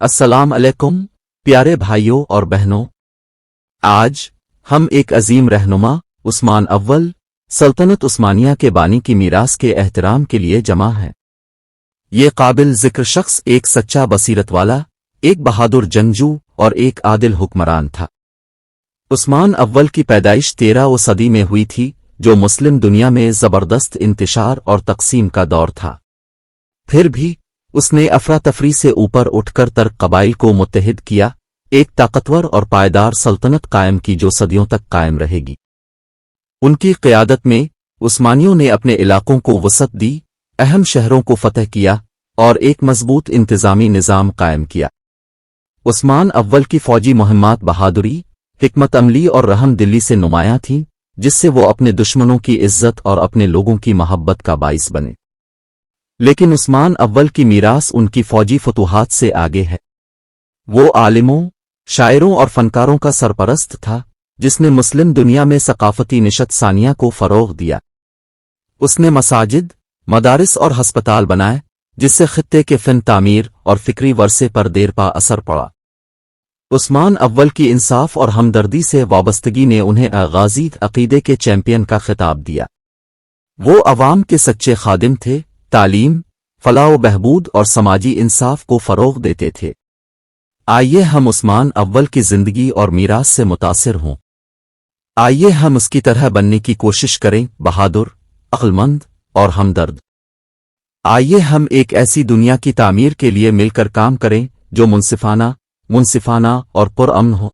السلام علیکم پیارے بھائیوں اور بہنوں، آج ہم ایک عظیم رہنما عثمان اول سلطنت عثمانیہ کے بانی کی میراث کے احترام کے لیے جمع ہیں۔ یہ قابل ذکر شخص ایک سچا بصیرت والا، ایک بہادر جنگجو اور ایک عادل حکمران تھا۔ عثمان اول کی پیدائش 13 صدی میں ہوئی تھی، جو مسلم دنیا میں زبردست انتشار اور تقسیم کا دور تھا۔ پھر بھی اس نے افراتفری سے اوپر اٹھ کر ترک قبائل کو متحد کیا، ایک طاقتور اور پائیدار سلطنت قائم کی جو صدیوں تک قائم رہے گی۔ ان کی قیادت میں عثمانیوں نے اپنے علاقوں کو وسعت دی، اہم شہروں کو فتح کیا اور ایک مضبوط انتظامی نظام قائم کیا۔ عثمان اول کی فوجی مہمات بہادری، حکمت عملی اور رحم دلی سے نمایاں تھیں، جس سے وہ اپنے دشمنوں کی عزت اور اپنے لوگوں کی محبت کا باعث بنے۔ لیکن عثمان اول کی میراث ان کی فوجی فتوحات سے آگے ہے۔ وہ عالموں، شاعروں اور فنکاروں کا سرپرست تھا، جس نے مسلم دنیا میں ثقافتی نشت ثانیہ کو فروغ دیا۔ اس نے مساجد، مدارس اور ہسپتال بنائے، جس سے خطے کے فن تعمیر اور فکری ورثے پر دیر پا اثر پڑا۔ عثمان اول کی انصاف اور ہمدردی سے وابستگی نے انہیں غازی عقیدے کے چیمپئن کا خطاب دیا۔ وہ عوام کے سچے خادم تھے، تعلیم، فلاح و بہبود اور سماجی انصاف کو فروغ دیتے تھے۔ آئیے ہم عثمان اول کی زندگی اور میراث سے متاثر ہوں۔ آئیے ہم اس کی طرح بننے کی کوشش کریں، بہادر، عقل مند اور ہمدرد۔ آئیے ہم ایک ایسی دنیا کی تعمیر کے لیے مل کر کام کریں جو منصفانہ اور پرامن ہو۔